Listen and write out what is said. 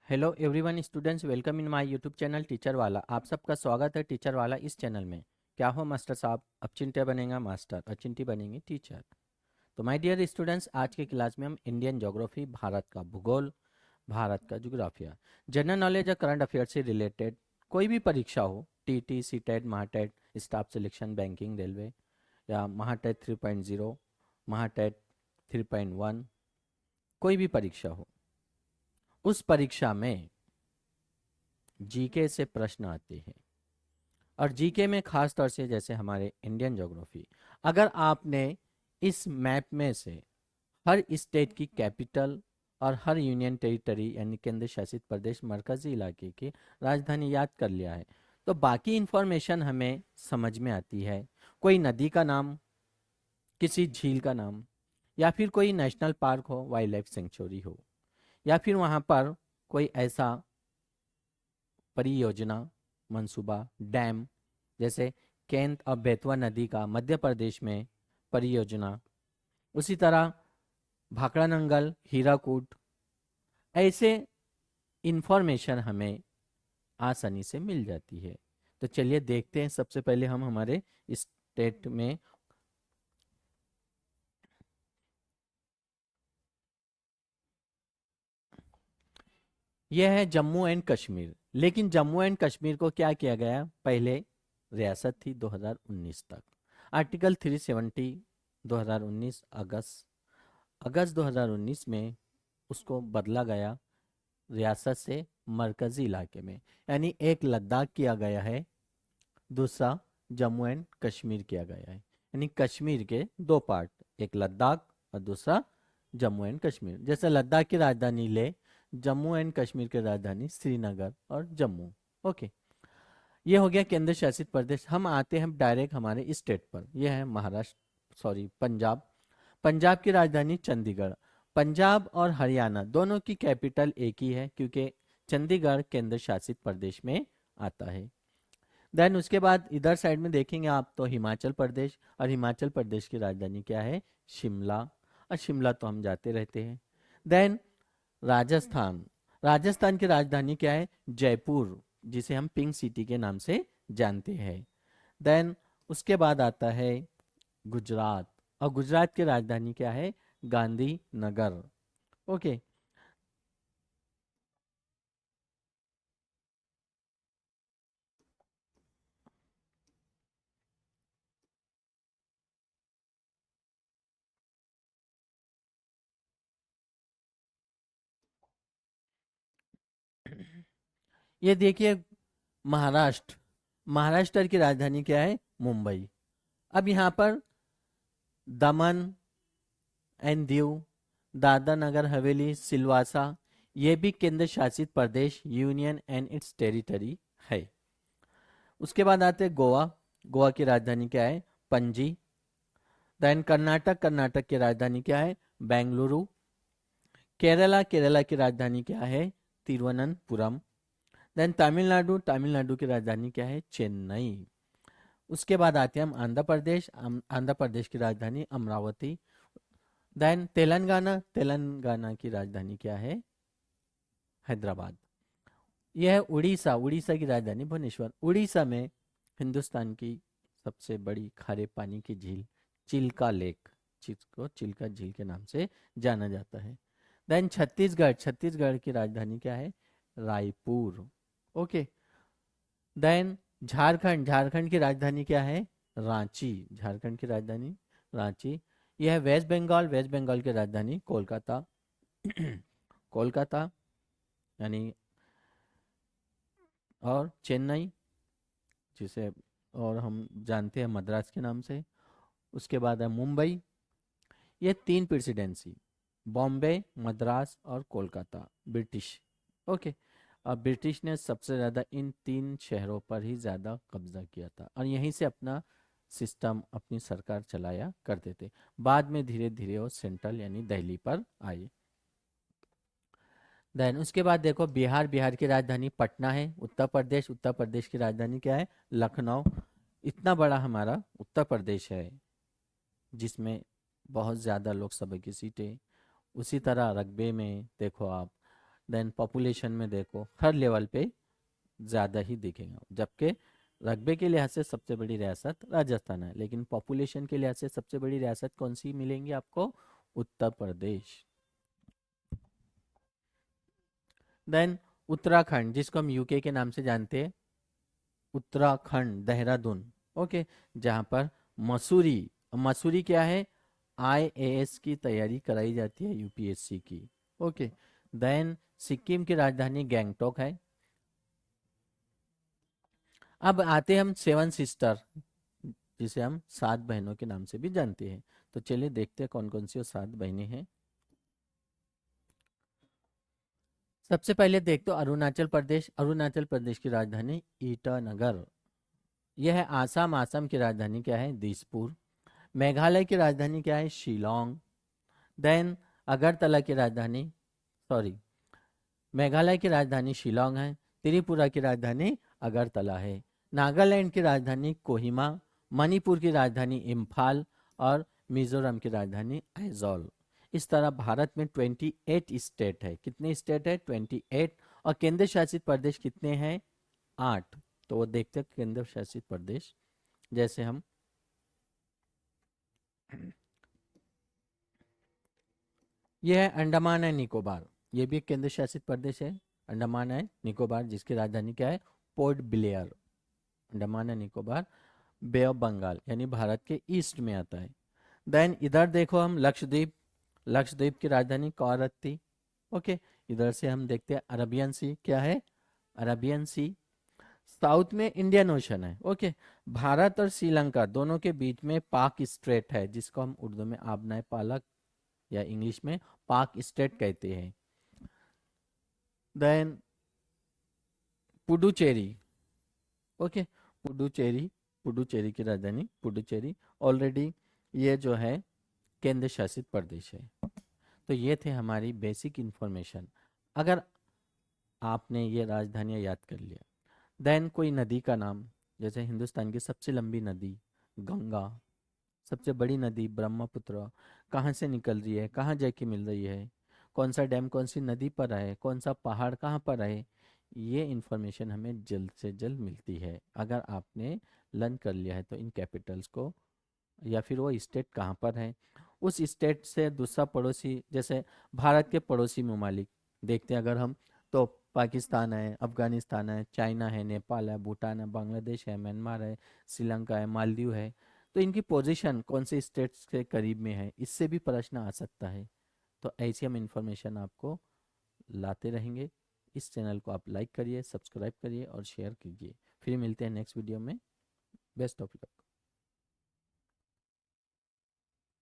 Hello everyone students, welcome in my YouTube channel teacher वाला। आप सबका स्वागत है टीचर वाला इस चैनल में। क्या हो मास्टर साहब, अब चिंटे बनेगा मास्टर और चिंटी बनेंगे टीचर। तो माय डियर स्टूडेंट्स, आज की क्लास में हम इंडियन ज्योग्राफी, भारत का भूगोल, भारत का जोग्राफिया, जनरल नॉलेज और करंट अफेयर से रिलेटेड कोई भी परीक्षा हो, TT, CTET, MAHATET, staff selection, banking, railway या महाटेट 3.0, महाटेट 3.1, कोई भी परीक्षा हो, उस परीक्षा में जीके से प्रश्न आते हैं। और जीके में खास तौर से जैसे हमारे इंडियन ज्योग्राफी, अगर आपने इस मैप में से हर स्टेट की कैपिटल और हर यूनियन टेरिटरी यानी केंद्र शासित प्रदेश, मरकजी इलाके की राजधानी याद कर लिया है, तो बाकी इंफॉर्मेशन हमें समझ में आती है। कोई नदी का नाम, किसी झील का नाम, या फिर कोई नेशनल पार्क हो, वाइल्ड लाइफ सेंचुरी हो, या फिर वहाँ पर कोई ऐसा परियोजना, मंसूबा, डैम, जैसे केंट और बेतवा नदी का मध्य प्रदेश में परियोजना, उसी तरह भाखड़ा नंगल, हीराकूद, ऐसे इंफॉर्मेशन हमें आसानी से मिल जाती है। तो चलिए देखते हैं। सबसे पहले हम हमारे स्टेट में, यह है जम्मू एंड कश्मीर। लेकिन जम्मू एंड कश्मीर को क्या किया गया, पहले रियासत थी 2019 तक। आर्टिकल 370 2019 अगस्त अगस्त 2019 में उसको बदला गया रियासत से मरकजी इलाके में। यानी एक लद्दाख किया गया है, दूसरा जम्मू एंड कश्मीर किया गया है। यानी कश्मीर के दो पार्ट, एक लद्दाख और दूसरा जम्मू एंड कश्मीर। जैसे लद्दाख की राजधानी ले, जम्मू एंड कश्मीर की राजधानी श्रीनगर और जम्मू। ओके, ये हो गया केंद्र शासित प्रदेश। हम आते हैं डायरेक्ट हमारे स्टेट पर। यह है महाराष्ट्र, सॉरी पंजाब। पंजाब की राजधानी चंडीगढ़। पंजाब और हरियाणा दोनों की कैपिटल एक ही है, क्योंकि चंडीगढ़ केंद्र शासित प्रदेश में आता है। देन उसके बाद इधर साइड में देखेंगे आप तो हिमाचल प्रदेश, और हिमाचल प्रदेश की राजधानी क्या है, शिमला। और शिमला तो हम जाते रहते हैं। देन राजस्थान। राजस्थान की राजधानी क्या है, जयपुर, जिसे हम पिंक सिटी के नाम से जानते हैं। देन उसके बाद आता है गुजरात, और गुजरात की राजधानी क्या है, गांधीनगर। ओके, ये देखिए महाराष्ट्र। महाराष्ट्र की राजधानी क्या है, मुंबई। अब यहाँ पर दमन एंड दीव, दादरा नगर हवेली, सिलवासा, ये भी केंद्र शासित प्रदेश, यूनियन एंड इट्स टेरिटरी है। उसके बाद आते हैं गोवा। गोवा की राजधानी क्या है, पणजी। देन कर्नाटक। कर्नाटक की राजधानी क्या है, बेंगलुरु। केरला। केरला की राजधानी क्या है, तिरुवनंतपुरम। देन तमिलनाडु। तमिलनाडु की राजधानी क्या है, चेन्नई। उसके बाद आते हैं हम आंध्र प्रदेश। आंध्र प्रदेश की राजधानी अमरावती। देन तेलंगाना। तेलंगाना की राजधानी क्या है, हैदराबाद। यह है उड़ीसा। उड़ीसा की राजधानी भुवनेश्वर। उड़ीसा में हिंदुस्तान की सबसे बड़ी खारे पानी की झील चिल्का लेक, जिसको चिल्का झील के नाम से जाना जाता है। देन छत्तीसगढ़। छत्तीसगढ़ की राजधानी क्या है, रायपुर। ओके। देन झारखंड। झारखंड की राजधानी क्या है, रांची। झारखंड की राजधानी रांची। यह है वेस्ट बंगाल। वेस्ट बंगाल की राजधानी कोलकाता। कोलकाता यानी, और चेन्नई, जिसे और हम जानते हैं मद्रास के नाम से। उसके बाद है मुंबई। ये तीन प्रेसिडेंसी, बॉम्बे, मद्रास और कोलकाता, ब्रिटिश। ओके। और ब्रिटिश ने सबसे ज़्यादा इन तीन शहरों पर ही ज़्यादा कब्जा किया था, और यहीं से अपना सिस्टम, अपनी सरकार चलाया करते थे। बाद में धीरे धीरे वो सेंट्रल यानी दिल्ली पर आए। देन उसके बाद देखो बिहार। बिहार की राजधानी पटना है। उत्तर प्रदेश। उत्तर प्रदेश की राजधानी क्या है, लखनऊ। इतना बड़ा हमारा उत्तर प्रदेश है, जिसमें बहुत ज़्यादा लोकसभा की सीटें। उसी तरह रकबे में देखो आप, देन पॉपुलेशन में देखो हर लेवल पे ज़्यादा ही दिखेगा, जबकि रकबे के लिहाज से सबसे बड़ी रियासत राजस्थान है, लेकिन पॉपुलेशन के लिहाज से सबसे बड़ी रियासत कौन सी मिलेंगी आपको? उत्तर प्रदेश। देन उत्तराखंड, जिसको हम यूके के नाम से जानते हैं, उत्तराखंड, देहरादून, ओके, जहाँ पर मसूरी, मसूरी क्या है? आईएएस की तैयारी कराई जाती है, यूपीएससी की, ओके। देन सिक्किम की राजधानी गैंगटॉक है। अब आते हम सेवन सिस्टर, जिसे हम सात बहनों के नाम से भी जानते हैं। तो चलिए देखते हैं कौन कौन सी वो सात बहनें हैं। सबसे पहले देखते हो अरुणाचल प्रदेश। अरुणाचल प्रदेश की राजधानी ईटानगर। यह है आसाम। आसाम की राजधानी क्या है? दिसपुर। मेघालय की राजधानी क्या है? शिलोंग। देन अगरतला की राजधानी, सॉरी, मेघालय की राजधानी शिलोंग है। त्रिपुरा की राजधानी अगरतला है। नागालैंड की राजधानी कोहिमा। मणिपुर की राजधानी इम्फाल और मिजोरम की राजधानी आइजॉल। इस तरह भारत में 28 स्टेट है। कितने स्टेट है? 28। और केंद्र शासित प्रदेश कितने हैं? 8। तो वो देखते हैं केंद्र शासित प्रदेश, जैसे हम ये है अंडमान एंड निकोबार। ये भी एक केंद्र शासित प्रदेश है, अंडमान एंड निकोबार, जिसकी राजधानी क्या है? Port Blair. Andaman and Nicobar bay of Bengal यानी भारत के ईस्ट में आता है। देन इधर देखो हम लक्षद्वीप। लक्षद्वीप की राजधानी कवरत्ती, ओके। इधर से हम देखते हैं अरबियन सी, क्या है? अरबियन सी। साउथ में इंडियन ओशन है, ओके। भारत और श्रीलंका दोनों के बीच में पाक स्ट्रेट है, जिसको हम उर्दू में आबनाए पालक या इंग्लिश में पाक स्ट्रेट कहते हैं। देन पुडुचेरी, ओके, पुडुचेरी, पुडुचेरी की राजधानी पुडुचेरी। ऑलरेडी ये जो है केंद्र शासित प्रदेश है। तो ये थे हमारी बेसिक इंफॉर्मेशन। अगर आपने ये राजधानियाँ याद कर लिया, देन कोई नदी का नाम, जैसे हिंदुस्तान की सबसे लंबी नदी गंगा, सबसे बड़ी नदी ब्रह्मपुत्र, कहाँ से निकल रही है, कहाँ जाके मिल रही है, कौन सा डैम कौन सी नदी पर है, कौन सा पहाड़ कहाँ पर है, ये इन्फॉर्मेशन हमें जल्द से जल्द मिलती है अगर आपने लर्न कर लिया है। तो इन कैपिटल्स को, या फिर वो स्टेट कहाँ पर है, उस स्टेट से दूसरा पड़ोसी, जैसे भारत के पड़ोसी ममालिक देखते हैं अगर हम, तो पाकिस्तान है, अफगानिस्तान है, चाइना है, नेपाल है, भूटान है, बांग्लादेश है, म्यांमार है, श्रीलंका है, मालदीव है। तो इनकी पोजीशन कौन से स्टेट्स के करीब में है, इससे भी प्रश्न आ सकता है। तो ऐसी हम इंफॉर्मेशन आपको लाते रहेंगे। इस चैनल को आप लाइक करिए, सब्सक्राइब करिए और शेयर कीजिए। फिर मिलते हैं नेक्स्ट वीडियो में। Best of luck.